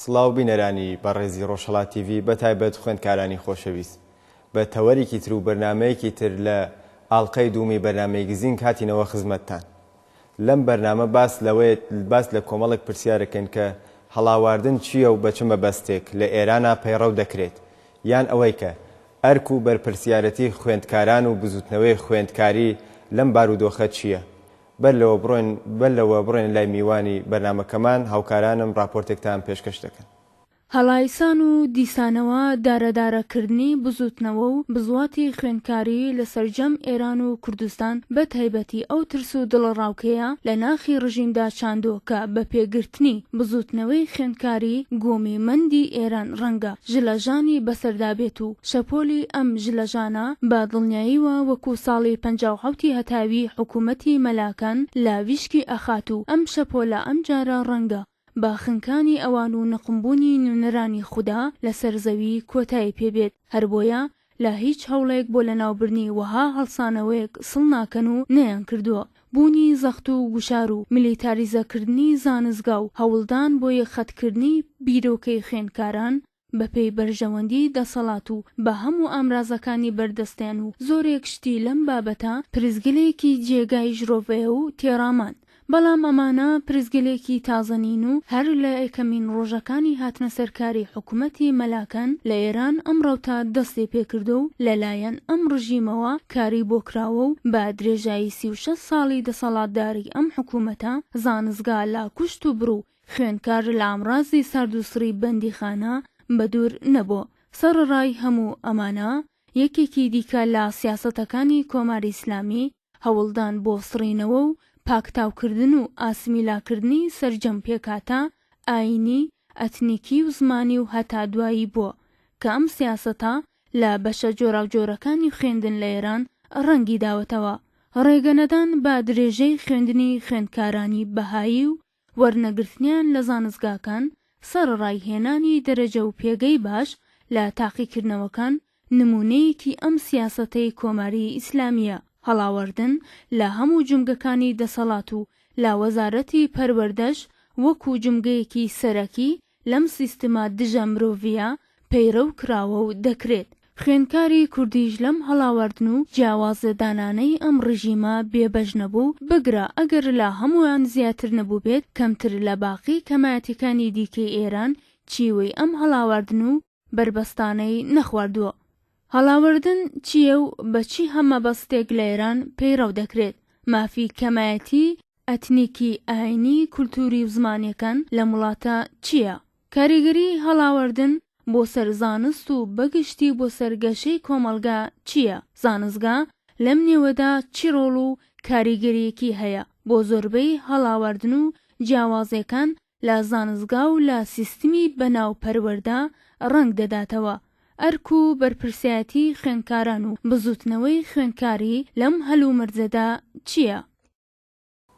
سڵاو بینەرانی بەڕێزی ڕۆژهەڵات تیڤ بە تایبەت خوێندکارانی خۆشەویست بە تەوەریکی تر و بەرنامەیەکی تر لە ئاڵقەی دوومی بەرنامەی گزین کاتینەوە خزمەتتان. لەم بەرنامە باس لە کۆمەڵێک پرسیارەکەن کە هەڵاواردن چییە و بە چ مەبەستێک لە ئێرانە پەیڕەو دەکرێت، یان ئەوەی کە ئەرک و بەرپرسیارەتی خوێندکاران و بزوتنەوەی خوێندکاری لەم بارودۆخە چییە؟ بەلەوە بڕۆین لای میوانی بەرنامەکەمان هاوکارانم راپۆرتێکتان پێشکەش دەکەن. هەڵایسان و دیسانەوە دارەدارەکردنی بزوتنەوە و بزواتی خوێندکاری لە سەرجەم ئێران و کوردستان بە تایبەتی ئەو ترس و دڵڕاوکەیە لە ناخی ڕژیمدا چاندۆ کە بە پێگرتنی بزوتنەوەی خوێندکاری گۆمی مەندی ئێران ڕەنگە ژلەژانی بەسەردابێت و شەپۆلی ئەم ژلەژانە بە دڵنیاییوە وەکو ساڵی 57 هەتاوی حکوومەتی مەلاکان لا ویشکی ئەخات و ئەم شەپۆلە ئەم جارە ڕەنگە با خنکانی ئەوان و نەقمبوونی نوێنەرانی خوددا لەسەر زەوی کۆتایی پێبێت. هەر بۆیە لە هیچ هەوڵێک بۆ لەناوبردنی وەها هەڵسانەوەیەک سڵ ناکەن و نەیان کردووە. بوونی زەخت و گوشار و میلیتاریزەکردنی زانستگا و هەوڵدان بۆ یەخەتکردنی بیرۆکەی خوێندکاران بەپێی بەرژەوەندی دەسەڵات و بە هەموو ئامرازەکانی بەردەستیان و زۆرێک شتی لەم بابەتە پرزگلێکی جێگای ژرۆڤەیە و تێڕامان. بەڵام ئەمانە پرزگلێکی تازەنین و هەر لە یەکەمین ڕۆژەکانی هاتنە سەرکاری حکوومەتی مەلاکان لە ئێران ئەمڕۆتا دەستی پێکردو و لەلایەن ئەم ڕژیمەوە کاری بۆ کراوە و بە درێژایی 36 ساڵی دەسەڵاتداری ئەم حکوومەتە زانستگا لا کوشت و بڕ و خوێندکار لە ئامڕازی سەردووسری بەندیخانە بە دوور نەبووە. سەرڕای هەموو ئەمانە یەکێکی دیکە لە سیاسەتەکانی کۆماری ئیسلامی هەوڵدان بۆ سڕینەوە و پاکتاوکردن و ئاسمیلاکردنی سەرجەم پێکاتە ئاینی، ئەتنیکی و زمانی و هەتا دوایی بووە کە ئەم سیاسەتە لە بەشە جۆراوجۆرەکانی خوێندن لە ئێران ڕەنگی داوەتەوە. ڕێگەنەدان بە درێژەی خوێندنی خوێندکارانی بەهایی و وەرنەگرتنیان لە زانستگاکان، سەرڕایهێنانی دەرەجە و پێگەی باش لە تاقیکردنەوەکان نمونەیەکی ئەم سیاسەتەی کۆماری ئیسلامیە. هەڵاوەردن لە هەموو جومگەکانی دەسەڵات و لا وەزارەتی پەروەردەش وەکو جومگەیەکی سەرەکی لەم سیستما دژە مرۆڤیە پەیڕەو کراوە و دەکرێت. خوێندکاری کوردیش لەم هەڵاوەردن و جیاوازدانانەی ئەم ڕژیمە بێبەش نەبوو، بگرە ئەگەر لە هەمویان زیاتر نەبوو بێت کەمتر لە باقی کەمایەتەکانی دیکەی ئێران چیوەی ئەم هەڵاوەردن و بربەستانەی نەخواردووە. هەڵاوەردن چییە و بەچی هەمە بەستێک لە ئێران پەیڕەو دەکرێت؟ مافی کەمایەتی ئەتنیکی ئاینی کولتوری و زمانیەکان لە وڵاتە چییە؟ کاریگەری هەڵاوەردن بۆ سەر زانست و بەگشتی بۆ سەرگەشەی کۆمەلگا چییە؟ زانستگا لەم نێوەدا چی ڕۆڵ و کاریگەریەکی هەیە بۆ زۆربەی هەڵاوەردن و جیاوازیەکان لە زانستگا و لە سیستمی بەناو پەروەردە ڕەنگ دەداتەوە؟ ئەرک و بەرپرسایەتی خوێندکاران و بزوتنەوەی خوێندکاری لەم هەلومەرجەدا چییە؟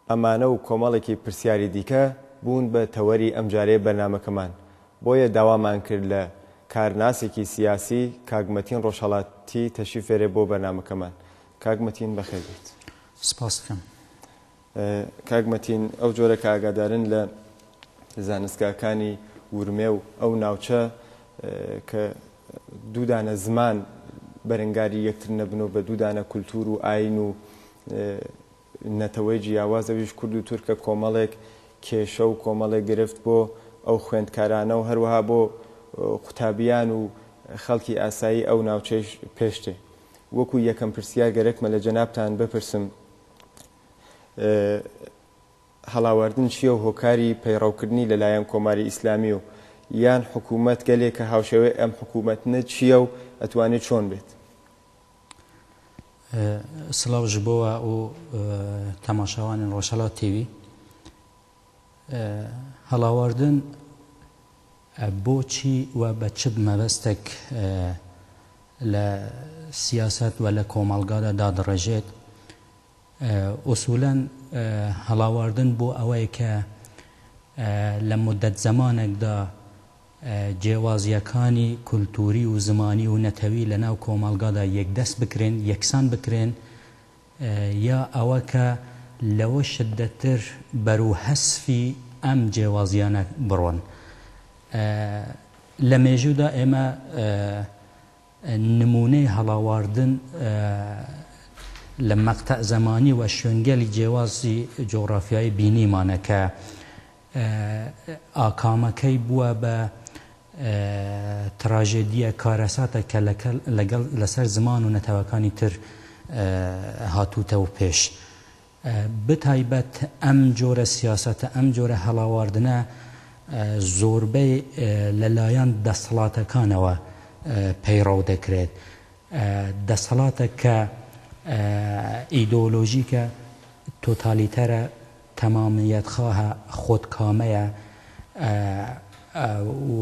ئەمانە و کۆمەڵێکی پرسیاری دیکە بوون بە تەوەری ئەمجارەی بەرنامەکەمان، بۆیە داوامان کرد لە کارناسێکی سیاسی کاگمەتین ڕۆژهەڵاتی تەشریف فێرێ بۆ بەرنامەکەمان. کاگمەتین بەخێر بێت. سپاس دەکەم. کاگمەتین ئەو جۆرە کە ئاگادارن لە زانستگاکانی ورمێ و ئەو ناوچە کە دوودانە زمان بەرەنگاری یەکتر نەبن و بە دوودانە کولتور و ئاین و نەتەوەی جیاوازەویش کورد و تورکە کۆمەڵێک کێشە و کۆمەڵێک گرفت بۆ ئەو خوێندکارانە و هەروەها بۆ قوتابیان و خەڵکی ئاسایی ئەو ناوچەی پێشتێ. وەکو یەکەم پرسیار گەرەکمە لە جەنابتان بپرسم، هەڵاوەردن چییە و هۆکاری پەیڕەوکردنی لەلایەن کۆماری ئیسلامی و یان حکوومەت گەلێک کە هاوشێوەی ئەم حکوومەتنە چییە و ئەتوانێت چۆن بێت؟ سڵاو ji بۆوە و تەماشاوانین ڕۆژهەڵات تیڤ. هەڵاوەردن بۆچی و بە چ مەبەستێک لە سیاست و لە کۆمەڵگادا دادڕێژێت؟ ئوسوولەن هەڵاوەردن بۆ ئەوەیە کە لە مدەت زەمانێکدا جێوازیەکانی کولتوری و زمانی و نەتەوی لە ناو کۆمەڵگادا یەکدەست بکرێن، یەکسان بکرێن، یا ئەوە کە لەوە شدەتر بەرو هەسفی ئەم جێوازیانە بڕۆن. لە مێژوودا ئێمە نمونەی هەڵاواردن لە مەقتە زەمانی و شوێنگەلی جیاوازی جۆغرافیایی بینیمانە کە ئاکامەکەی بووە بە تراژێدیە کارەساتە کە لەسەر زمان و نەتەوەکانی تر هاتووتەوە پێش. بتایبەت ئەم جۆرە سیاسەتە ئەم جۆرە هەڵاواردنە زۆربەی لەلایەن دەسەڵاتەکانەوە پەیڕەو دەکرێت. دەسەڵاتە کە ئیدۆلۆژیکە تۆتالیتەرە تەمامیەتخواهە خۆدکامەیە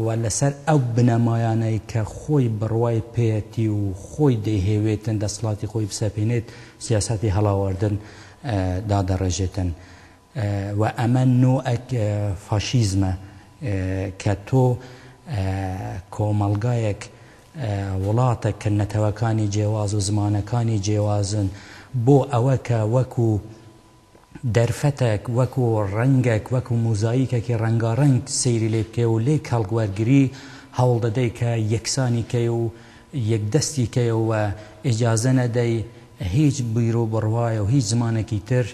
و لەسەر ئەو بنەمایانەی کە خۆی بڕوای پێەتی و خۆی دەیهێوێتن دەسەڵاتی خۆی بسەپێنێت سیاسەتی هەڵاواردن دادەڕێژێتن و ئەمە نوعێک فاشیزمە کە تۆ کۆمەڵگایەک وڵاتێک کە نەتەوەکانی جیاواز و زمانەکانی جیاوازن بۆ ئەوە کە وەکو دەرفەتێک وەکو ڕەنگێک وەکو موزاییکێکی ڕەنگاڕەنگ سەیری لێ بکەی و لێ کەڵگوەرگری هەوڵ دەدەی کە یەکسانی کەی و یەکدەستی کەیەوە ئیجازە نەدەی هیچ بیرۆ بڕوایە و هیچ زمانێکی تر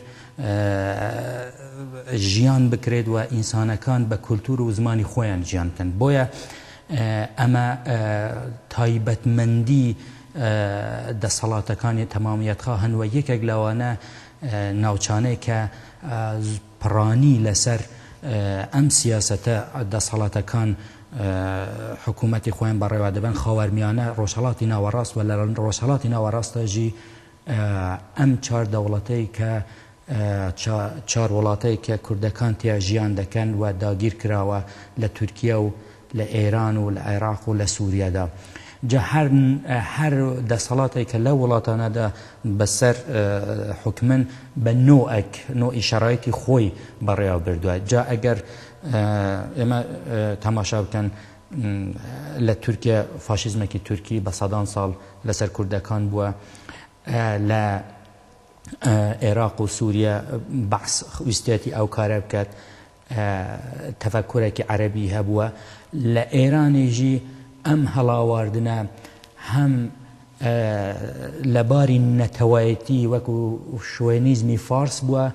ژیان بکرێت و ئینسانەکان بە کولتور و زمانی خۆیان ژیان بکەن. بۆیە ئەمە تایبەتمەندی دەسەڵاتەکانی تەمامیەتخوا هەنوە یەکێک لەوانە ناوچانەی کە پڕانی لەسەر ئەم سیاسەتە دەسەڵاتەکان حکوومەتی خۆیان بەڕێوا دەبن خاوەرمیانە ڕۆژهەڵاتی ناوەڕاست و لە ڕۆژهەڵاتی ناوەڕاستەژی ئەم چار دەوڵەتەی کە چار وڵاتەی کە کوردەکان تیا ژیان دەکەن و داگیر کراوە لە تورکیا و لە ئێران و لە عێراق و لە سووریادا. جا هەر دەسەڵاتێک کە لە وڵاتانەدا بەسەر حکمن بە نوعی شەرایەتی خۆی بەڕێوە بردووە. جا ئەگەر ئێمە تەماشا بکەن لە تورکیا فاشیزمێکی تورکی بە سەدان ساڵ لەسەر کوردەکان بووە، لە عێراق و سووریا بەعس ویستێتی ئەو کارە بکات تەفەککورێکی عەرەبی هەبووە. لە ئێرانێژی ئەم هەڵاواردنە هەم لەباری نەتەوایەتی وەکو شوێنیزمی فارس بووە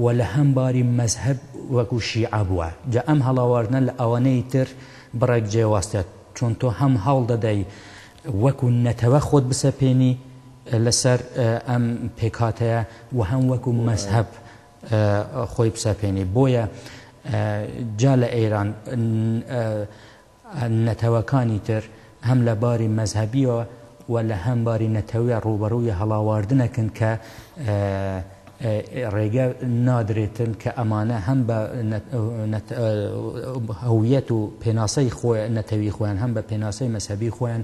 و لە هەم باری مەزهب وەکو شیعە بووە. جا ئەم هەڵاواردنە لە ئەوانەی تر بڕێک جێواستێت، چۆن تۆ هەم هەڵ دەدەی وەکو نەتەوە خۆت بسەپێنی لەسەر ئەم پێکاتەیە و هەم وەکو مەزهب خۆی بسەپێنی. بۆیە جا لە ئێران نەتەوەکانی تر هەم لە باری مەزهبیەوە و لە هەم باری نەتەوەیە ڕوبەڕووی هەڵاواردنەکەن کە ڕێگە نادرێتن کە ئەمانە هەم بە هەویەت و پێناسەی خۆیان نەتەوی خۆیان هەم بە پێناسەی مەزهبی خۆیان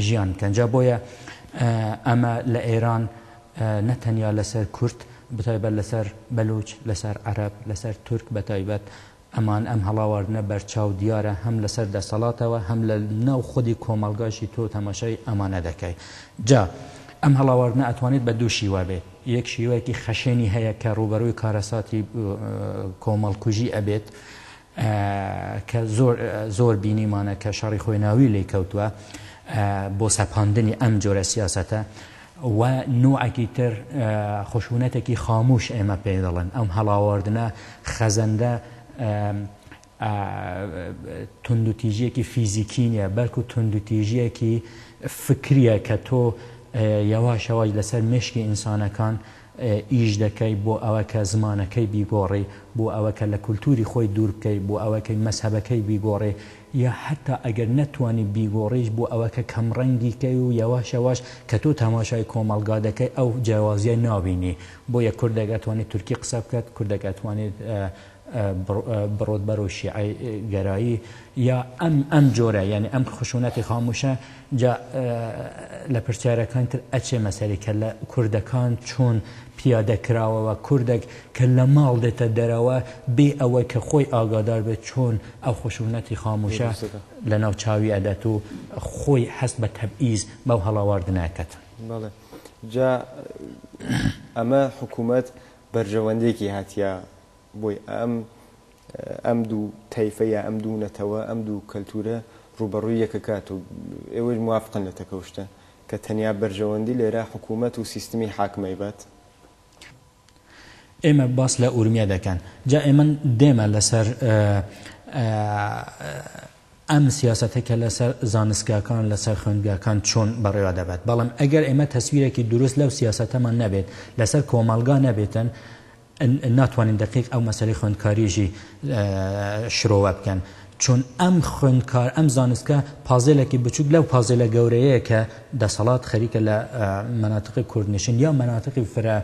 ژیان کەن. جا بۆیە ئەمە لە ئێران نەتەنیا لەسەر کورد بتایبەت لەسەر بەلوچ لەسەر عەرەب لەسەر تورک بەتایبەت ئەمان ئەم هەڵاواردنە بەرچاو دیارە هەم لەسەر دەسەڵاتەوە هەم لە ناو خودی کۆمەڵگاشی تۆ تەماشای ئەمانە دەکەی. جا ئەم هەڵاواردنە ئەتوانێت بە دوو شیوە بێت. یەک شیوەیەکی خەشێنی هەیە کە ڕوبەڕووی کارەساتی کۆمەڵکوژی ئەبێت کە زۆر بینیمانە کە شەڕی خۆی ناوی لێ کەوتووە بۆ سەپاندنی ئەم جۆرە سیاسەتە و نوعێکی تر خشونەتێکی خاموش ئێمە پێ دەڵێن. ئەم هەڵاواردنە خەزەندە توندوتیژیەکی فیزیکی نیە بەلکو توندوتیژیەکی فکریە کە تۆ یەواش یەواش لەسەر مشکی ئینسانەکان ئیش دەکەی بۆ ئەوە کە زمانەکەی بیگۆڕی، بۆ ئەوە کە لە کولتوری خۆی دوور بکەی، بۆ ئەوە کە مەزهەبەکەی بیگۆڕی، یا حتا ئەگەر نەتوانی بیگۆڕیش بۆ ئەوە کە کەمڕەنگی کەی و یەواش یەواش کە تۆ تەماشای کۆمەڵگا دەکەی ئەو جیاوازیە نابینی. بۆیە کوردێک ئەتوانێت تورکی قسە بکات، کوردێک ئەتوانێت بڕۆدبەر و شیعی گەرایی یا ئەم جۆرە یعنی ئەم خشونەتی خاموشە. جا لە پرسیارەکان تر ئەچێ مەسەلەی کە لە کوردەکان چۆن پیادەکراوەوە، کوردێک کە لە ماڵ دێتە دەرەوە بێ ئەوەی کە خۆی ئاگادار بێت چۆن ئەو خشونەتی خاموشە لە ناو چاوی ئەدەت و خۆی هەست بە تەبعیز بەو هەڵاواردنەکەت. جا ئەمە حکوومەت بەرژەوەندێکی هاتیە بۆی ئەم ئەم دوو تەیفەیە ئەم دوو نەتەوە ئەم دوو کەلتورە ڕوبەڕووی یەکەکات و ئێوەش موافقن لە تەکەوشتە کە تەنیا بەرژەوەندی لێرە حکوومەت و سیستمی حاکمەی بات. ئێمە باس لە ئورمیا دەکەن جا ئێمە دێمە لەسەر ئەم سیاسەتێکە لەسەر زانستگاکان لەسەر خوێندگاکان چۆن بەڕێوە دەبێت بەڵام ئەگەر ئێمە تەسویرێکی دروست لەو سیاسەتەمان نەبێت لەسەر کۆمەڵگا نەبێتن ناتوانین دقیق ئەو مەسەلەی خوێندکاریژی شرۆوە بکەن چون ئەم خوێندکار ئەم زانستگا پازێلێکی بچووک لەو پازێلە گەورەیە کە دەسەڵات خەریکە لە مەناتقی کوردنشین یا مەناتقی فرە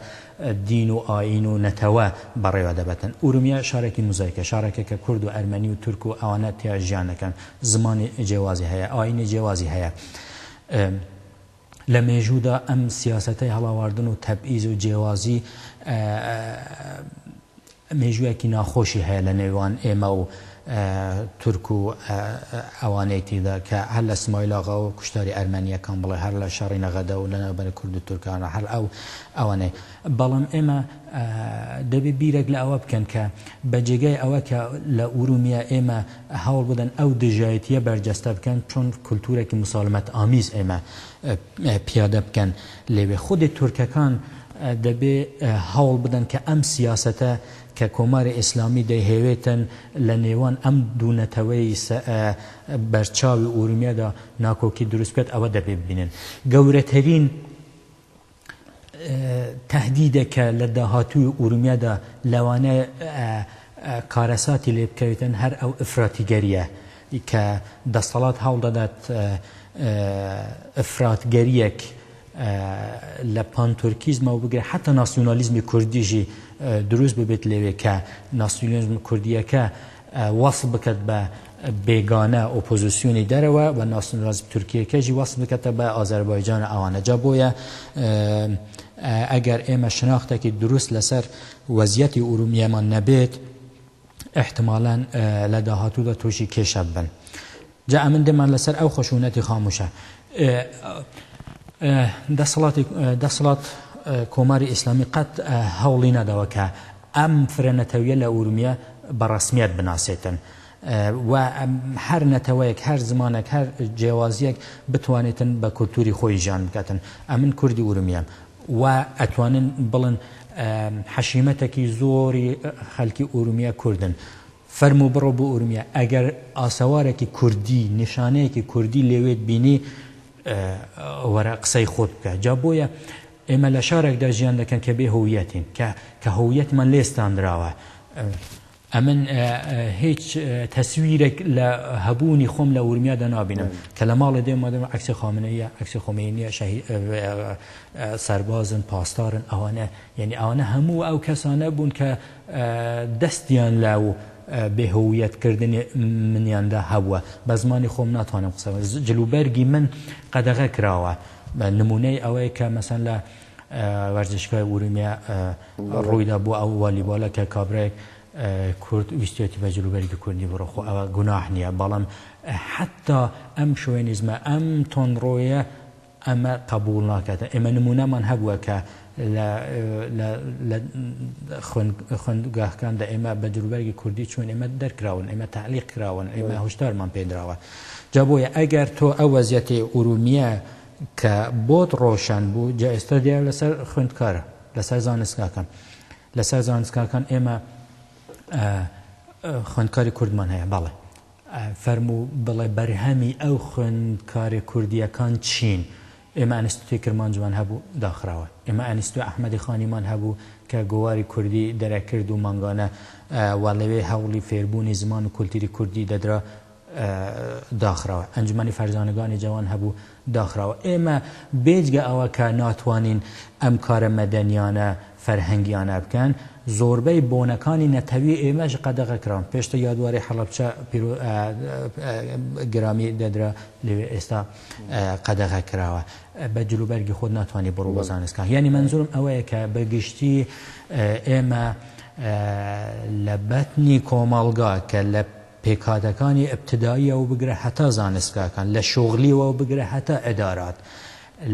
دین و ئاین و نەتەوە بەڕێوە دەبێتن. ئورومیا شارێکی موزایکە شارێکە کە کورد و ئەرمەنی و تورک و ئەوانە تیا ژیانەکەن زمانی جیاوازی هەیە ئاینی جیاوازی هەیە. لە مێژوودا ئەم سیاسەتەی هەڵاواردن و تەبعیز و جیاوازی مێژوویەکی ناخۆشی هەیە لە نێوان ئێمە و تورک و ئەوانەی تێدا کە هەر لە سمایلاغا و کوشتاری ئەرمەنیەکان بڵێ هەر لە شەڕی نەغەدە و لە نێوبەر کورد و تورکانە هەر ئەوانەی بەڵام ئێمە دەبێ بیرێک لە ئەوە بکەن کە بەجێگای ئەوە کە لە ئورومیا ئێمە هەوڵ بدەن ئەو دژایەتیە بەرجەستە بکەن چۆن کولتورێکی مسالمەت ئامیز ئێمە پیادە بکەن لێوێ خودی تورکەکان دەبێ هەوڵ بدەن کە ئەم سیاسەتە کە کۆماری ئیسلامی دەیهێوێتن لە نێوان ئەم دوونەتەوەی بەرچاوی ئورومیادا ناکۆکی دروست بکات ئەوە دەبێ ببینن. گەورەترین تهدیدێکە لە داهاتووی ئورومیادا لەوانە کارەساتی لێ بکەوێتن هەر ئەو ئفراتیگەریە کە دەسەڵات هەوڵ دەدات ئفراتگەریەک لە پانتورکیزمەوە بگرێت حتا ناسیۆنالیزمی کوردیژی دروست ببێت لێوێ کە ناسیۆنالیزم کوردیەکە وەصف بکات بە بێگانە ئۆپۆزیسیۆنی دەرەوە و ناسیۆنالیزم تورکیەکەژی وەصف بکاتە بە ئازەربایجان ئەوانە جا بۆیە ئەگەر ئێمە شناختێکی دروست لەسەر وەزیەتی ئورومیامان نەبێت احتمالاً لە داهاتوودا تووشی کێشە بن. جا ئەمن دەمان لەسەر ئەو خشونەتی خاموشە دەسەڵات کۆماری ئیسلامی قەت هەوڵی نەداوە کە ئەم فرەنەتەویە لە ئورومیا بەڕەسمیەت بناسێتن و هەر نەتەوەیەک هەر زمانێک هەر جیاوازیەک بتوانێتن بە کولتوری خۆی ژیان بکاتن. ئەمن کوردی ئورومیام و ئەتوانن بڵن حەشیمەتێکی زۆری خەڵکی ئورومیا کوردن فەرموو بڕۆ بۆ ئورومیا ئەگەر ئاسەوارێکی کوردی نیشانەیەکی کوردی لێوێت بینی وەرە قسەی خۆت بکە. جا بۆیە ئێمە لە شارێکدا ژیان دەکەن کە بێ هویەتین کە هویەتمان لێستاندراوە. ئەمن هیچ تەسویرێک لە هەبوونی خۆم لە ئورومیادا نابینم کە لە ماڵی دێمەدەم عەکسی خامنەیە عەکسی خۆمینیە سەربازن پاسدارن ئەوانە یعنی ئەوانە هەموو ئەو کەسانە بوون کە دەستیان لاو بێهویەتکردنی منیاندا هەبووە بە زمانی خۆم ناتوانم قسە جلوبەرگی من قەدەغە کراوە نمونەی ئەوەیە کە مەسەن لە وەرزشگای ئورومیا ڕوویدا بۆ ئەو والیبالە کە کابرایەک کورد ویستێتی بە جلوبەرگی کوردی بڕۆخۆ ئەوە گوناح نییە بەڵام حتا ئەم شوێنیزمە ئەم تۆنڕۆیە ئەمە قبول ناکاتە. ئێمە نمونەمان هەبووە کە لە خوێندگاهەکاندا ئێمە بە جلوبەرگی کوردی چۆن ئێمە دەرکراون ئێمە تعلیق کراون ئێمە هۆشدارمان پێدراوە. جا بۆیە ئەگەر تۆ ئەو وەزیەتی ئورومیە کە بۆت ڕۆشن بوو جا ئێستا دیار لەسەر خوێندکارە لەسەر زانستگاکان لەسەر زانستگاکان ئێمە خوێندکاری کوردمان هەیە بەڵێ فەرموو بڵێ بەرهەمی ئەو خوێندکاری کوردیەکان چین. ئێمە ئەنستیتوی کرمانجوان هەبوو داخراوە ئێمە ئەنستیتوی ئەحمەدی خانیمان هەبوو کە گۆواری کوردی دەرەکرد و مانگانە وا لەوێ هەوڵی فێربوونی زمان و کولتوری کوردی دەدرا داخراوە. ئەنجومەنی فەرزانەکانی جوان هەبوو داخراوە. ئێمە بێجگە ئەوە کە ناتوانین ئەم کارە مەدەنیانە فەرهەنگیانە بکەن زۆربەی بۆنەکانی نەتەوی ئێمەش قەدەغە کراون پێشتە یادواری حەڵەبچە گرامی دەدرا لەوێ ئێستا قەدەغە کراوە بە جلوبەرگی خۆت ناتوانانی بڕۆ بە زانستگاه. یعنی منزورم ئەوەیە کە بەگشتی ئێمە لە بەتنی کۆمەڵگا کە لە پێکهاتەکانی ئەبتداییەوە بگرە هەتا زانستگاکان لە شۆغلیەوە بگرە هەتا ئەدارات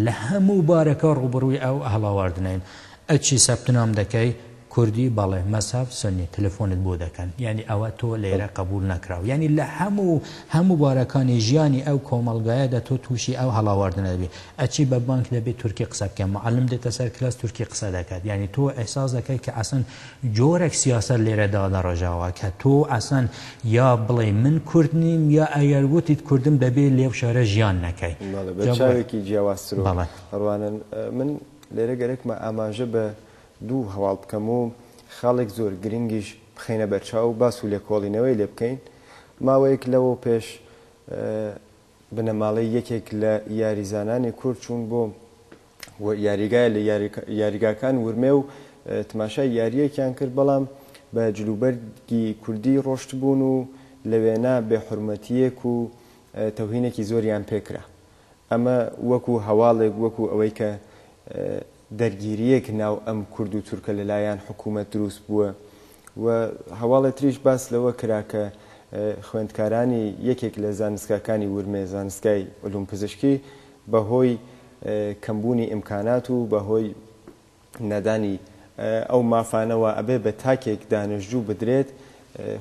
لە هەموو بارەکە ڕوبڕووی ئەو هەڵاواردنین ئەچی سەپتنام دەکەی کوردی بەڵێ مەساف سنی تەلەفۆنت بۆ دەکەن یعنی ئەوە تۆ لێرە قبول نەکراوە یعنی لە هەموو بارەکانی ژیانی ئەو کۆمەڵگایەدا تۆ تووشی ئەو هەڵاواردنە دەبێت ئەچی بە بانک دەبێت تورکی قسە بکەم معلم دێتە سەر کلاس تورکی قسە دەکات یعنی تۆ ئەحساس دەکەی کە ئەسەن جۆرێک سیاسەت لێرەدا دەڕۆژاوە کە تۆ ئەسەن یا بڵێ من کورد نیم یا ئەگەر وتیت کوردم دەبێ لێو شارە ژیان نەکەی چاوێکی جیاوازتر هەروانن من لێرە گەرەکمە ئاماژە بە دوو هەواڵ بکەم و خاڵێک زۆر گرنگیش بخینە بەرچاو باس و لێکۆڵینەوەی لێ بکەین ماوەیەک لەوە پێش بنەماڵەی یەکێک لە یاریزانانی کورد چوون بۆ یاریگای لە یاریگاکان ورمێ و تماشای یاریەکیان کرد بەڵام بە جلوبەرگی کوردی ڕۆشت بوون و لەوێنا بێحورمەتیەک و تەوهینێکی زۆریان پێکرا ئەمە وەکو هەواڵێک وەکو ئەوەی کە دەرگیریەک ناو ئەم کورد و تورکە لەلایەن حکوومەت دروست بووە و هەواڵە تریش باس لەوە کرا کە خوێندکارانی یەکێک لە زانستگاکانی ورمێ زانستگای علوم پزیشکی بەهۆی کەمبوونی ئیمکانات و بەهۆی نەدانی ئەو مافانەوە ئەبێ بە تاکێک دانیشتجوو بدرێت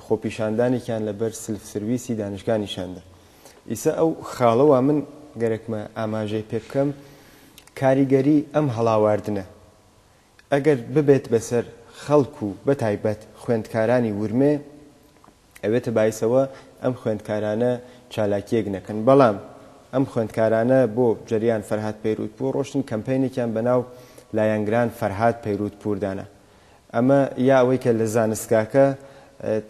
خۆپیشاندانێکیان لەبەر سلف سرویسی دانیشگانیشاندا ئیسا ئەو خاڵەوە من گەرەکمە ئاماژەی پێ بکەم کاریگەری ئەم هەڵاواردنە ئەگەر ببێت بەسەر خەڵک و بەتایبەت خوێندکارانی ورمێ ئەوێتە باعیسەوە ئەم خوێندکارانە چالاکیەک نەکەن بەڵام ئەم خوێندکارانە بۆ جەریان فەرهاد پەیروودپوور ڕۆشتن کەمپینێکیان بەناو لایەنگران فەرهاد پەیروودپووردانە ئەمە یا ئەوەی کە لە زانستگاکە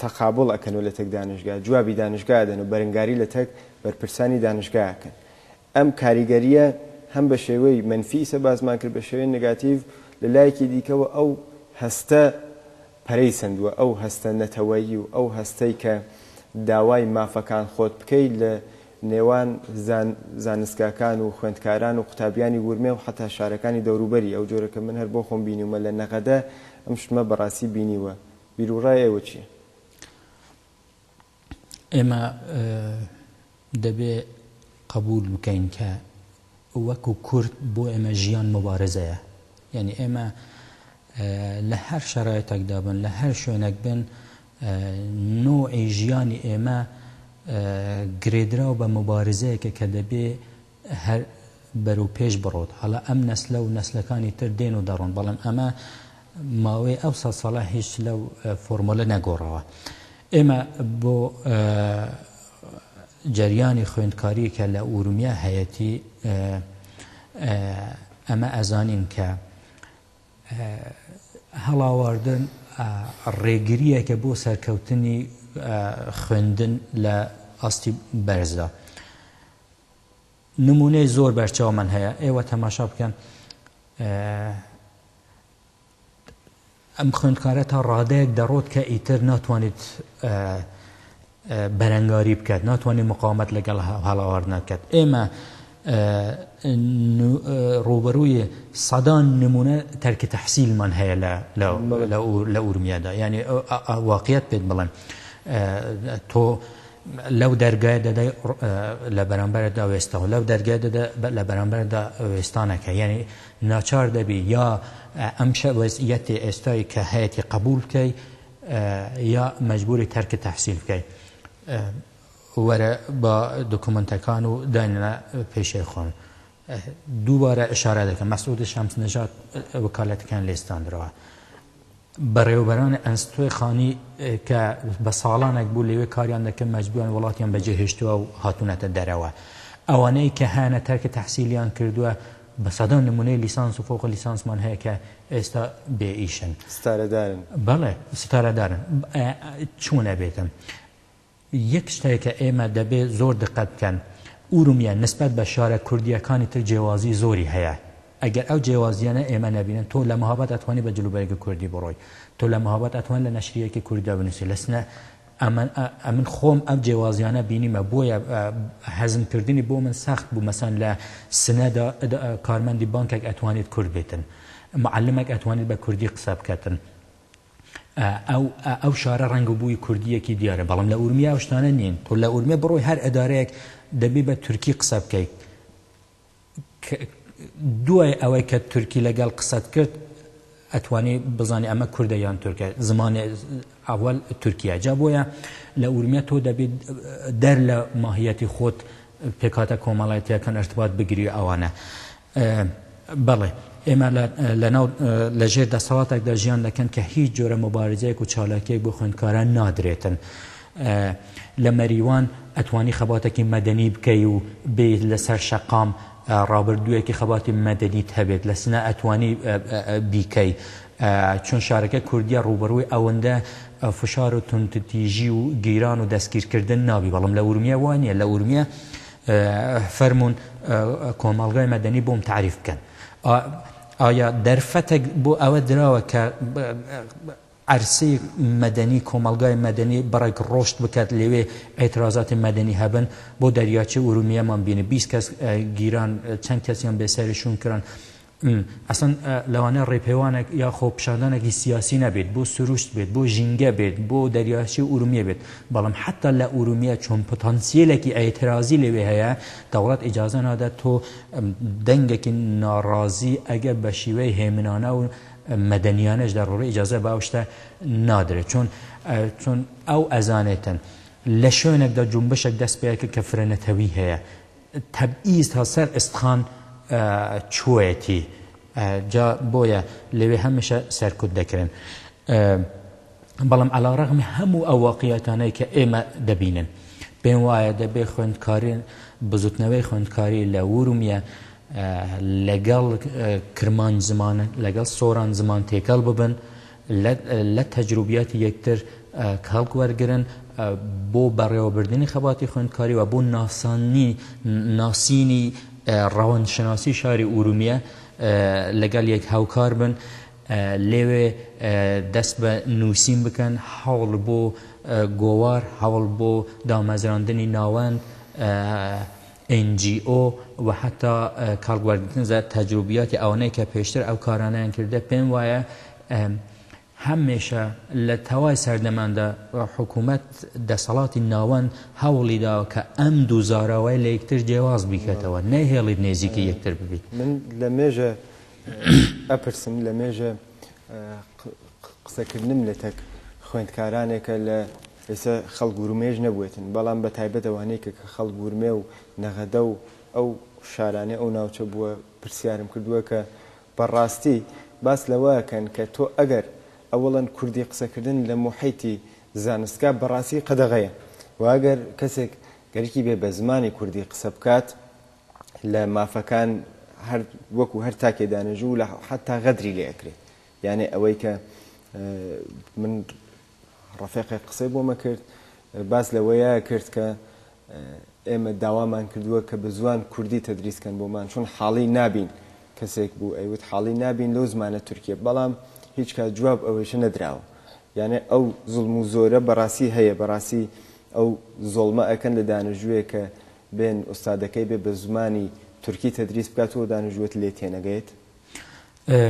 تەقابڵ ئەکەن لە تەک دانیشگا جوابی دانیشگا دەن و بەرەنگاری لە تەک بەرپرسانی دانیشگاکەن ئەم کاریگەریە هەم بە شێوەی منفی ئیسە بازمان کرد بە شێوەی نگاتیڤ لە لایەکی دیکەوە ئەو هەستە پەرەی سندووە ئەو هەستە نەتەوەیی و ئەو هەستەی کە داوای مافەکان خۆت بکەیت لە نێوان زانستگاکان و خوێندکاران و قوتابیانی ورمێ و حتا شارەکانی دەوروبەری ئەو جۆرەکە من هەر بۆ خۆم بینیومە لە نەقەدە ئەم شتمە بەڕاستی بینیوە بیرروڕای ئێوە چییە؟ ئێمە دەبێ قبول بکەین کە وەکو کورد بۆ ئێمە ژیان مبارزەیە یعنی ئێمە لە هەر شەرایەتێکدا بن لە هەر شوێنێک بن نوعی ژیانی ئێمە گرێدراو بە مبارزەیەکە کە دەبێ هەر بەرەو پێش بڕۆت هەڵا ئەم نەسلە و نەسلەکانی تر دێن و دەڕۆن بەڵام ئەمە ماوەی ئەو سە ساڵە هیچ لەو فۆرمۆلە نەگۆڕەوە ئێمە بۆ جەریانی خوێندکاری کە لە ئورومیا هەیەتی ئەمە ئەزانین کە هەڵاواردن ڕێگریەکە بۆ سەرکەوتنی خوێندن لە ئاستی بەرزدا نمونەی زۆر بەرچاو من هەیە ئێوە تەماشا بکەن ئەم خوێندکارە تا ڕادەیەک دەڕۆت کە ئیتر ناتوانێت بەرەنگاری بکات ناتوانێت مقاومەت لەگەڵ هەڵاواردنەکەت ئێمە ڕوبەرووی سەدان نمونە تەرکی تەحسیلمان هەیە لە ئورومیادا یعنی واقعیت پێت بڵێن تۆ لەو دەرگای دەدەی لە بەرامبەردا وێستەوە لەو دەرگای لە بەرامبەردا وێستانەکە یعنی ناچار دەبی یا ئەم وەزعیەتی ئێستایی کە هەیەی قبول بکەی یا مەجبوری تەرکی تەحسیل بکەی وەرە بە دۆکومنتەکان و داینە پێشەی خۆن دووبارە ئشارە دەکەم مەسعود شەمس نەژاد وەکالەتەکان لێستاندرەوە بەڕێوەبەرانی ئەنستۆی خانی کە بە ساڵانێک بوو لەوێ کاریان دەکەن مەجبوریان وڵاتیان بەجێهێشتووە و هاتوونەتە دەرەوە ئەوانەی کە هەیەنە تەرکی تەحسیلیان کردووە بە سەدان نمونەی لیسانس و فۆق لیسانسمان هەیە کە ئێستا بێئیشن ستارەدارن بەڵێ ستارەدارن چوونە بێتم یەک شتێکە ئێمە دەبێت زۆر دقت بکەن ئورومیە نسبەت بە شارە کوردیەکانی تر جیاوازی زۆری هەیە ئەگەر ئەو جیاوازیانە ئێمە نەبینن تۆ لە مەهابەت ئەتوانی بە جلوبەرگی کوردی بڕۆی تۆ لە مەهابەت ئەتوان لە نەشریەکی کوردی بنووسی لەسنە ئەمن خۆم ئەم جیاوازیانە بینیمە بۆیە هەزمکردنی بۆ من سەخت بوو مەسەن لە سنەدا کارمەندی بانکێک ئەتوانیت کورد بێتن معلمێک ئەتوانیت بە کوردی قسە بکەتن ئەو شارە ڕەنگە بووی کوردیەکی دیارە بەڵام لە ئورمیا ئەو شتانە نین تۆ لە ئورمیا بڕۆی هەر ئەدارەیەک دەبێ بە تورکی قسە بکەیت دوای ئەوەی کە تورکی لەگەڵ قسەت کرد ئەتوانی بزانانی ئەمە کوردە یان تورکە زمانی ئەوەل تورکیا جا بۆیە لە ئورمیا تۆ دەبێت دەر لە ماهیەتی خۆت پێکاتە کۆمەڵایەتیەکان ئەرتباط بگیری ئەوانە بەڵێ ئێمە لەژێر دەسەڵاتێکدا ژیان دەکەن کە هیچ جۆرە مبارزەیەک و چالاکیەک بۆ خوێندکاران نادرێتن لە مەریوان ئەتوانی خەباتێکی مەدەنی بکەی و بێت لەسەر شەقام ڕابردوویەکی خەباتی مەدەنیت هەبێت لە سنە ئەتوانی بیکەی چون شارەکە کوردیە ڕوبەڕووی ئەوەندە فشار و تونتتیژی و گیران و دەستگیرکردن نابی بەڵام لە ئورمیە وانە لە ئورمیە فەرمونون کۆمەڵگای مەدەنی بۆم تعریف بکەن ئایا دەرفەتێک بۆ ئەوە دراوە کە عەرسەی مەدەنی کۆمەڵگای مەدەنی بەڕێک ڕۆشت بکات لەوێ ئێترازاتی مەدەنی هەبن بۆ دەریاچەی ئورومیەمان بینە 20 کەس گیران چەند کەسیان بێسەریشون کردن ئەسڵەن لەوانەیە ڕێپێوانێک یا خۆپیشاندانێکی سیاسی نەبێت بۆ سروشت بێت بۆ ژینگە بێت بۆ دەریاچەی ئورومیە بێت بەڵام حتا لە ئورومیە چۆن پۆتانسیێلێکی ئێترازی لەوێ هەیە دەوڵەت ئیجازە نادات تۆ دەنگێکی ناڕازی ئەگەر بە شیوەی هێمنانە و مەدەنیانەش دەڕۆڕی ئیجازە بە ئەو شتە نادرێت چۆن ئەو ئەزانێتن لە شوێنێکدا جومبشێک دەست پێکە کە فرەنەتەوی هەیە تەبعیز تا سەر ئستخان چوەتی جا بۆیە لەوێ هەمیشە سەرکوت دەکرێن بەڵام عەلاڕەغمی هەموو ئەو واقعیەتانەی کە ئێمە دەبینن پێم وایە دەبێ خوێندکارین بزوتنەوەی خوێندکاری لە ورومیە لەگەڵ کرمان زمانە لەگەڵ سۆران زمان تێکەڵ ببن لە تەجروبیاتی یەکتر کەڵک وەرگرن بۆ بەڕێوەبردنی خەباتی خوێندکاری و بۆ ناسینی ڕەوەندشناسی شاری ئورومیە لەگەڵ یەک هاوکار بن لێوێ دەست بە نووسین بکەن هەوڵ بۆ گۆوار هەوڵ بۆ دامەزراندنی ناوەند NGO و حتا کاڵگوەردن تەجروبیاتی ئەوانەی کە پێشتر ئەو کارانەیان کردە پێم وایە هەمیشە لە تەوای سەردەماندا حکوومەت دەسەڵاتی ناوەند هەوڵی داوە کە ئەم دوو زاراوەی لە یەکتر جیاواز بیکاتەوە نەهێڵیت نێزیکی یەکتر ببیت من لە مێژە ئەپرسم لە مێژە قسەکردنم لە تەک خوێندکارانێکە لە ئێستا خەڵک گورومێژ نەبوێتن بەڵام بە تایبەت ئەوانەیە کە خەڵک گورمێ و نەغەدە و ئەو شارانێ ئەو ناوچە بووە پرسیارم کردووە کە بەڕاستی باس لەوەکەن کە تۆ ئەگەر ئەوڵەن کوردی قسەکردن لە محیتی زانستگا بەڕاستی قەدەغەیە و ئەگەر کەسێک گەرکی بێ بە زمانی کوردی قسە بکات لە مافەکان وەکو هەر تاکێ دانەژوو لە حتا غەدری لێ ئەکرێت یعنی ئەوەی کە من ڕەفێقی قسەی بۆمە کرد باس لەوەیە کرد کە ئێمە داوامان کردووە کە بە زوان کوردی تەدریسکەن بۆمان چون حاڵی نابین کەسێک بوو ئەیوت حاڵی نابین لەو زمانە تورکیە بەڵام هیچ کات جواب ئەوەیشە نەدراوە یعنی ئەو زوڵم و زۆرە بەڕاستی هەیە بەڕاستی ئەو زۆڵمە ئەکەن لە دانەژوویە کە بێن ئوستادەکەی بێ بە زمانی تورکی تەدریس بکات و دانەژووت لێ تێنەگەیت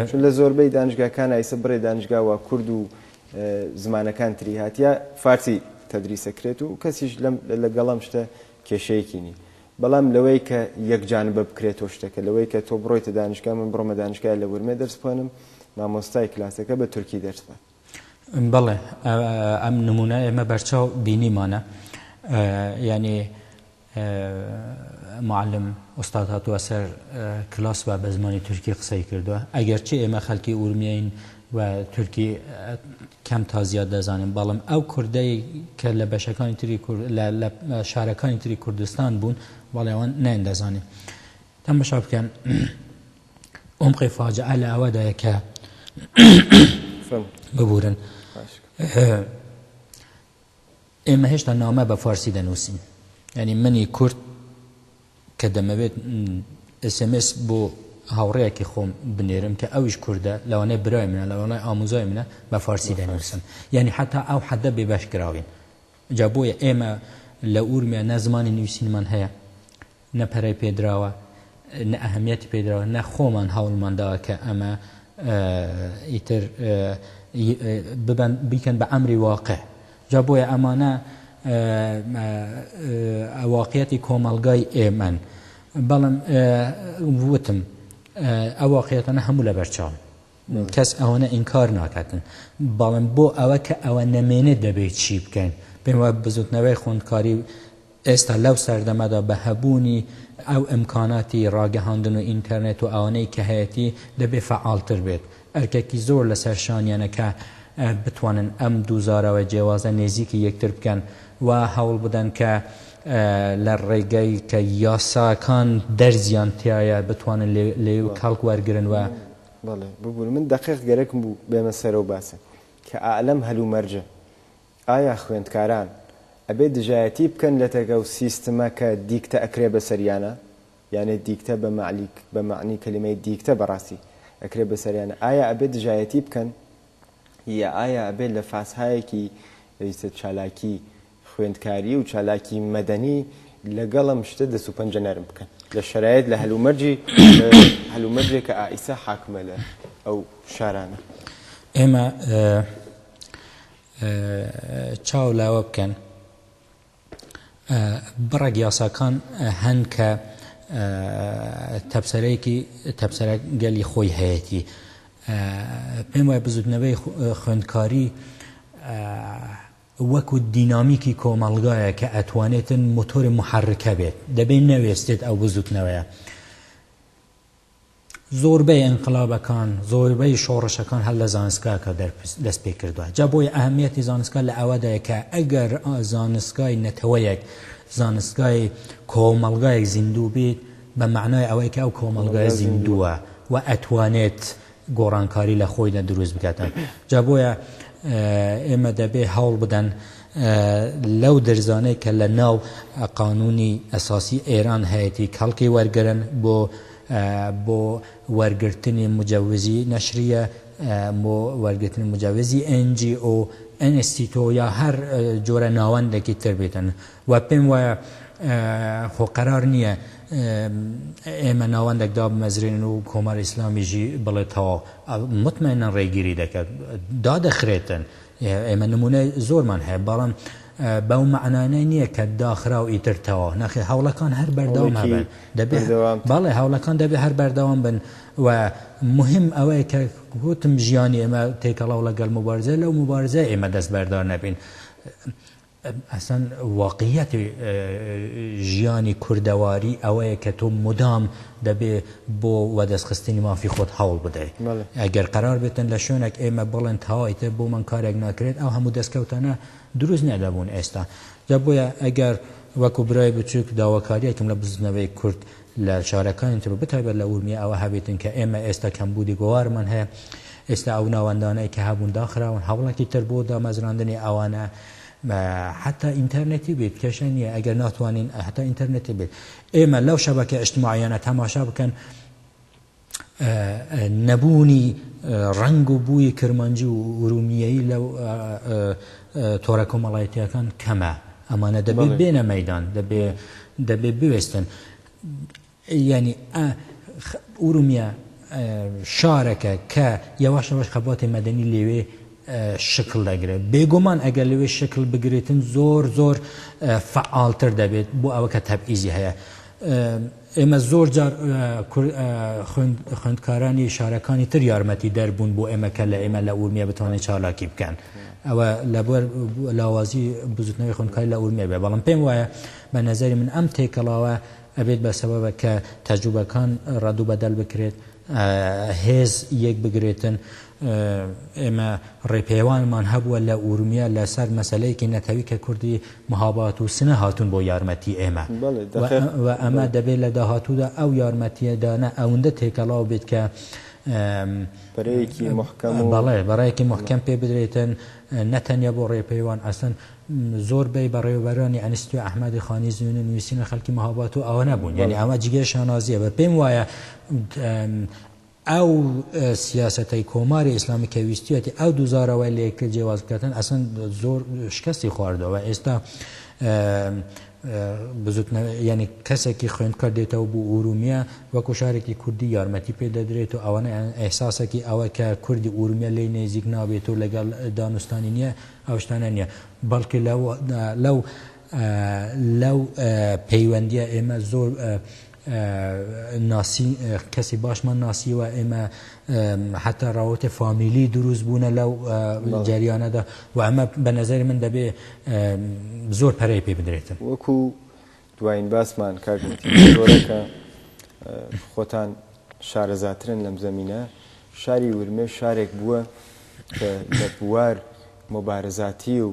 چون لە زۆربەی دانیشگاکان ئایسە بڕێ دانیشگاوە کورد و زمانەکان تری هاتیە فارسی تەدریسەکرێت و کەسیش لەگەڵام شتە کێشەیەکی نی بەڵام لەوەی کە یەکجانبە بکرێتەوە شتەکە لەوەی کە تۆ بڕۆیتە دانیشگا من بڕۆمە دانیشگای لە ورمێ دەرس بخوێنم مامۆستای کلاسەکە بە تورکی دەرس بات بەڵێ ئەم نمونە ئێمە بەرچاو بینیمانە یعنی معلم ئوستاد هاتووە سەر کلاس و بە زمانی تورکی قسەی کردووە ئەگەرچی ئێمە خەڵکی ئورمیین و تورکی کەم تا زیاد دەزانین بەڵام ئەو کوردەی کە لە بەشەکانی تری لە شارەکانی تری کوردستان بوون بەڵێ ئەوان نەیان دەزانین تەماشا بکەن عمقی فاجعە لە ئەوەدایە کە ببورن ئێمە هێشتا نامە بە فارسی دەنووسین یعنی منی کورد کە دەمەوێت SMS بۆ هاوڕەیەکی خۆم بنێرم کە ئەویش کووردە لەوانەیە برای منە لەوانەیە ئاموزای منە بە فارسی دەنووسن یعنی حتا ئەو حەدە بێبەش کراوین جا بۆیە ئێمە لە ئورمیا نە زمانی نووسینمان هەیە نە پەرەی پێدراوە نە ئەهەمیەتی پێدراوە نە خۆمان هەوڵمانداوە کە ئەمە ئیتر بیکەن بە ئەمری واقع جا بۆیە ئەمانە واقعیەتی کۆمەڵگای ئێمەن بەڵام وتم ئەو واقعیەتانە هەموو لە بەرچاوم کەس ئەوەنە ئینکار ناکاتن بەڵام بۆ ئەوە کە ئەوە نەمێنێت دەبێت چی بکەین پێم وایە بزوتنەوەی خوێندکاری ئێستا لەو سەردەمەدا بە هەبوونی ئەو ئیمکاناتی ڕاگەهاندن و ئینتەرنێت و ئەوانەی کە هەیەی دەبێت فعالتر بێت ئەرکێکی زۆر لەسەر شانیانەکە بتوانن ئەم دووزارەوە جیاوازە نێزیکی یەکتر بکەن و هەوڵ بدەن کە لە ڕێگەی کە یاساکان دەرزیان تایە بتوانن لێ و کەڵک وەرگرن و بەڵێ ببوون من دقیق گەرەکم بوو بێمە سەرەوە باسە کە ئالەم هەلومەرجە ئایا خوێندکاران ئەبێ دژایەتی بکەن لە تەگە و سیستمە کە دیکتە ئەکرێ بەسەریانە یانێ دیکتە بە معنی کەلیمەی دیکتە بەڕاستی ئەکرێ بەسەریانە ئایا ئەبێ دژایەتی بکەن یا ئایا ئەبێ لە فاسهایەکی چالاکی خوێندکاری و چالاکی مەدەنی لەگەڵم شتە دەست و پەنجە نەرم بکەن لە شەرایەت لە هەلومەرجێک کە ئائیسا حاکمە لە ئەو شارانە ئێمە چاو لاوە بکەن بڕێک یاساکان هەن کە تەبسەرە گەلی خۆی هەیەی پێم وایە بزوتنەوەی خوێندکاری وەکو دینامیکی کۆمەڵگایە کە ئەتوانێتن مۆتۆری محرکە بێت دەبێت نەوێستێت ئەو بزوتنەوەیە زۆربەی ئەنقلابەکان زۆربەی شۆڕشەکان هەل لە زانستگاکە دەست پێ کردووە جا بۆی ئەهەمیەتی زانستگا لە ئەوەدایە کە ئەگەر زانستگای نەتەوەیەک زانستگای کۆمەڵگایەک زیندوو بێت بە معنای ئەوەی کە ئەو کۆمەڵگای زیندووە و ئەتوانێت گۆڕانکاری لە خۆیدا دروست بکاتن جا بۆیە ئێمە دەبێ هەوڵ بدەن لەو دەرزانەی کە لە ناو قانونی ئەساسی ئێران هەیەی کەڵکی وەرگرن بۆ وەرگرتنی مجەوزی نەشریە بۆ وەرگرتنی مجەوزی NGO NSTO یا هەر جۆرە ناوەندێکی تر بێتن و پێم وایە خۆ قەرار نییە ئێمە ناوەندێکدا بمەزرێن و کۆمەڵی ئیسلامیژی بڵێتەوە مطمئنەن ڕێگیری دەکات دادەخرێتن ئێمە نمونەی زۆرمان هەیە بەڵام بەو معنانەی نییە کە داخرا و ئیترتەوە نەخێ هەوڵەکان هەر بەردەوام هەبن بەڵێ هەوڵەکان دەبێت هەر بەردەوام بن و مهم ئەوەیە کە گوتم ژیانی ئێمە تێکەڵاو لەگەڵ مبارزە لەو مبارزە ئێمە دەست بەردار نەبین ئەسەن واقعیەتی ژیانی کوردەواری ئەوەیە کە تۆ مدام دەبێ بۆ وەدەستخستنی مافی خۆت هەوڵ بدەیت ئەگەر قرار بێتن لە شوێنێک ئێمە بڵێن تەواویتە بۆ من کارێک ناکرێت ئەو هەموو دەستکەوتانە دروست نەدەبوون ئێستا جا بۆیە ئەگەر وەکو برای بچووک داواکاریەکەم لە بزنەوەی کورد لە شارەکانی تر بتایبەت لە ئورمیە ئەوە هەبێتن کە ئێمە ئێستا کەمبوودی گۆوارمان هەیە ئێستا ئەو ناوەندانەی کە هەبوون داخراون هەوڵێکی تر بۆ دامەزراندنی ئەوانە حتا ئینتەرنێتی بێت کێشە نییە ئەگەر ناتوانین حتا ئینتەرنێتی بێت ئێمە لەو شەبەکە ئیجتیماعیانە تەماشا بکەن نەبوونی ڕنگ و بووی کرمانجی و ئورومیایی لەو تۆڕە کۆمەڵایەتیەکان کەمە ئەمانە دەبێت بێنە مەیدان دەبێت بوێستن یعنی ئورومیە شارەکە کە یەواش یەواش خەباتی مەدەنی لێوێ شکل دەگرێت بێگومان ئەگەر لەوێ شکل بگرێتن زۆر فعالتر دەبێت بۆ ئەوە کە تەبعیزی هەیە ئێمە زۆر جار خوێندکارانی شارەکانی تر یارمەتی دەربوون بۆ ئێمە کە لە ئێمە لە ئورمیە بتوانێت چالاکی بکەن ئەوە لەبەر لاوازی بزوتنەوەی خوێندکاری لە ئورمیە بێ بەڵام پێم وایە بە نەزەری من ئەم تێکەڵاوە ئەبێت بە سەبەبە کە تەجروبەکان ڕەدوو بەدەل بکرێت هێز یەک بگرێتن ئێمە ڕێپێوانمان هەبووە لە ئورمیە لەسەر مەسەلەیەکی نەتەوی کە کوردی مەهابات و سنە هاتوون بۆ یارمەتی ئێمە و ئەمە دەبێت لە داهاتوودا ئەو یارمەتیەدانە ئەوەندە تێکەڵاو بێت کە بەڕێیەکی محکەم پێ بدرێتن نەتەنیا بۆ ڕێپەیوان ئەسن زۆربەی بەڕێوەبەرانی ئەنیستی ئەحمەدی خانی زوێنە نووسینە خەڵکی مەهابات و ئەوە نەبوون یعنی ئەمە جگەی شانازیە بە پێم وایە ئەو سیاسەتەی کۆماری ئیسلامی کە ویستیەتی ئەو دووزارەوەی لە یەکتر جیاواز بکاتن ئەسن زۆر شکستی خواردەوە ئێستا ینی کەسێکی خوێندکار دێتەوە بۆ ئورومیە وەکو شارێکی کوردی یارمەتی پێ دەدرێت و ئەوەنە ئێحساسێکی ئەوە کە کوردی ئورومیە لی نێزیک نابێت و لەگەڵ دانوستانی نییە ئەو شتانە نییە بەڵکی لەو پەیوەندیە ئێمە زۆر کەسی باشمان ناسیوە ئێمە حتا ڕاوەتە فامیلی دروست بوونە لەو جریانەدا و ئەمە بە نەزەری من دەبێ زۆر پەرەی پێ بدرێتن وەکو دوایین باسمان کاگوتی زۆرەکە خۆتان شارەزاترن لەم زەمینە شاری ورمێ شارێک بووە کە لە بوار مبارزاتی و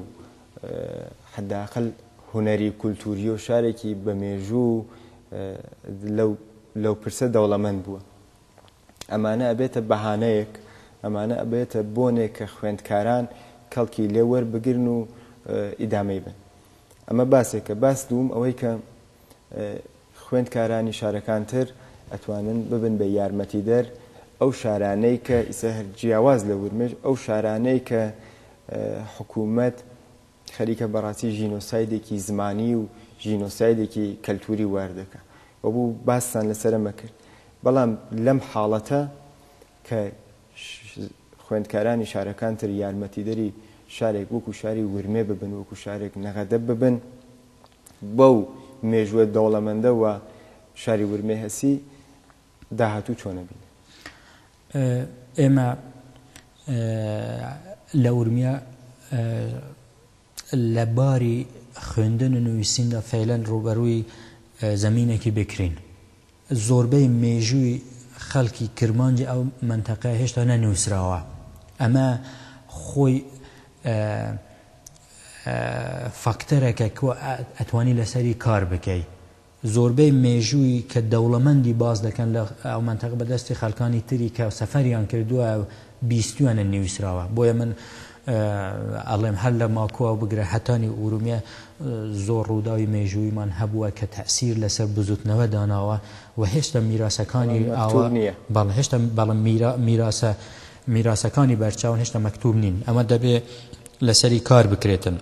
حداقل هونەری کولتوری و شارێکی بەمێژوو لەو پرسە دەوڵەمەند بووە ئەمانە ئەبێتە بەهانەیەک ئەمانە ئەبێتە بۆنێک کە خوێندکاران کەڵکی لێ وەربگرن و ئیدامەی بن ئەمە باسێکە باس دووم ئەوەی کە خوێندکارانی شارەکانتر ئەتوانن ببن بە یارمەتیدەر ئەو شارانەی کە ئیسە هەر جیاواز لە ورمێژ ئەو شارانەی کە حکوومەت خەریکە بەڕاستی ژینۆسایدێکی زمانی و ژینۆسایدێکی کەلتوری واردەکە و بوو باسان لەسەرمە کرد بەڵام لەم حاڵەتە کە خوێندکارانی شارەکانتر یارمەتیدەری شارێک وەکو شاری ورمێ ببن وەکو شارێک نەغەدە ببن بەو مێژووە دەوڵەمەندە و شاری ورمێ هەسی داهاتوو چۆنە بین ئێمە لە ورمیا لە باری خوێندن و نوویسیندا فعلەن ڕوبەرووی زەمینێکی بکرین زۆربەی مێژووی خەڵکی کرمانجی ئەو منتەقەیە هێشتا نەنووسراوە ئەمە خۆی فاکتەرێکە کە ئەتوانی لەسەری کار بکەی زۆربەی مێژووی کە دەوڵەمەندی باز دەکەن لە ئەو منتەقە بەدەستی خەڵکانی تری کە سەفەریان کردووە بیستویانە نووسراوە بۆیە من ئەڵێم هەر لە ماکووە بگرە هەتانی ئورومیە زۆر ڕووداوی مێژوویمان هەبووە کە تەسیر لەسەر بزوتنەوە داناوە و هێشتا میراسەکانی ئاوا بەڵێ هێشتا بەڵام میراسەکانی بەرچاون هێشتا مەکتوب نین ئەمە دەبێ لەسەری کار بکرێتن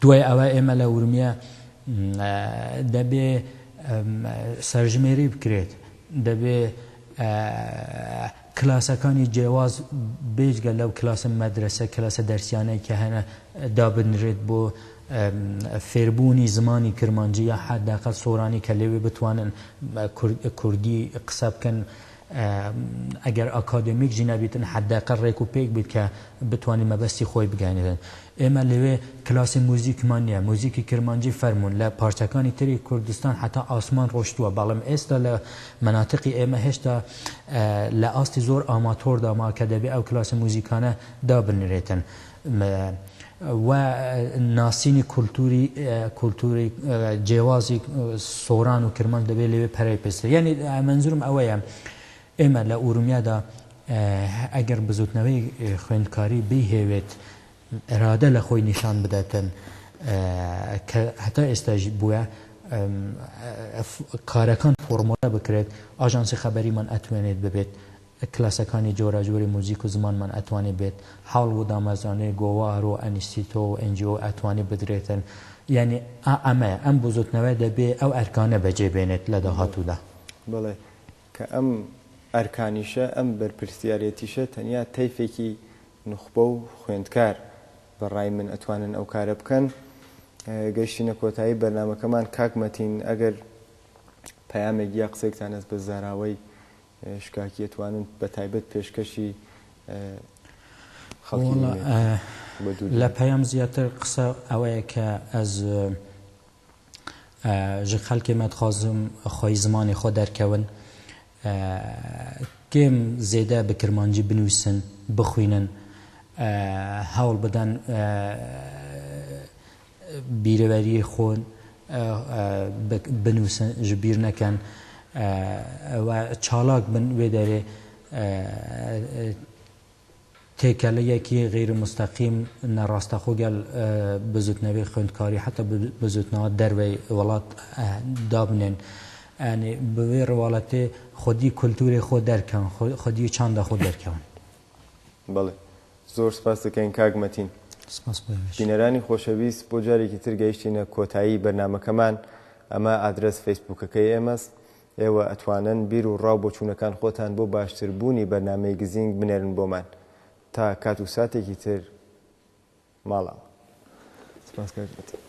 دوای ئەوە ئێمە لە ورمیە دەبێ سەرژمێری بکرێت دەبێ کلاسەکانی جیاواز بێجگە لەو کلاسە مەدرسە کلاسە دەرسیانەی کە هەنە دابنرێت بۆ فێربوونی زمانی کرمانجی یا حداقل سۆرانی کە لێوێ بتوانن کوردی قسە بکەن ئەگەر ئاکادمیک ژی نەبیتن حداقل ڕێک و پێک بیت کە بتوانین مەبەستی خۆی بگەێنێتن ئێمە لەوێ کلاسی موزیکمان نییە موزیکی کرمانجی فەرمونون لە پارچەکانی تری کوردستان حتا ئاسمان ڕۆشتووە بەڵام ئێستا لە مناتقی ئێمە هێشتا لە ئاستی زۆر ئاماتۆرداما کە دەبێ ئەو کلاسی موزیکانە دابنرێتن و ناسینی کولتوری جیاوازی سۆران و کرمان دەبێ لەوێ پەرەی پێستە یعنی منزورم ئەوەیە ئێمە لە ئورومیادا ئەگەر بزوتنەوەی خوێندکاری بیهێوێت ئێرادە لە خۆی نیشان بدەتن کە هەتا ئێستاژی بووە کارەکان فۆرمۆلە بکرێت ئاژانسی خەبەریمان ئەتوانێت ببێت کلاسەکانی جۆراجۆری موزیک و زمانمان ئەتوانێت بێت حاڵ و دامەزانەی گۆوار و ئەنیستیتۆ و ئەنجیۆ ئەتوانێت بدرێتن یعنی ئەمە ئەم بزوتنەوە دەبێ ئەو ئەرکانە بەجێبێنێت لە داهاتوودا بڵێ کە ئەم ئەرکانیشە ئەم بەرپرسیارەتیشە تەنیا تەیفێکی نخبە و خوێندکار بەڕای من ئەتوانن ئەو کارە بکەن گەیشتینە کۆتایی بەرنامەکەمان کاکمەتین ئەگەر پەیامێک یا قسێکتان هەست بە زاراوەی شکاکی ئەتوانن بە تایبەت پێشکەشی خەڵکی لە پەیام زیاتر قسە ئەوەیە کە ئەز ژ خەڵکێمە دخوازم خۆی زمانی خۆ دەرکەون کێم زێدە بە کرمانجی بنووسن بخوێنن هەوڵ بدەن بیرەوەری خۆن بنووسن ژ بیر نەکەن و چالاک بن وێ دەرێ تێکەلەیەکی غیر مستەقیم نەڕاستەخۆ گەل بزوتنەوەی خوێندکاری حتا بزوتنەوە دەروەی وڵات دابنێن ئەنی بوێ ڕواڵەتێ خودی کولتوری خۆ دەرکەون خودی چاندە خۆ دەرکەون بەڵێ زۆر سپاس دەکەین کاکمەتین بینەرانی خۆشەویست بۆ جارێکی تر گەیشتینە کۆتایی بەرنامەکەمان ئەمە ئادرس فەیسبووکەکەی ئێمەس ئێوە ئەتوانن بیر و ڕاو بۆ چوونەکان خۆتان بۆ باشتربوونی بەرنامەی گزینگ بنێرن بۆمان تا کات و ساتێکی تر ماڵەوە سپاس کاکمەتین.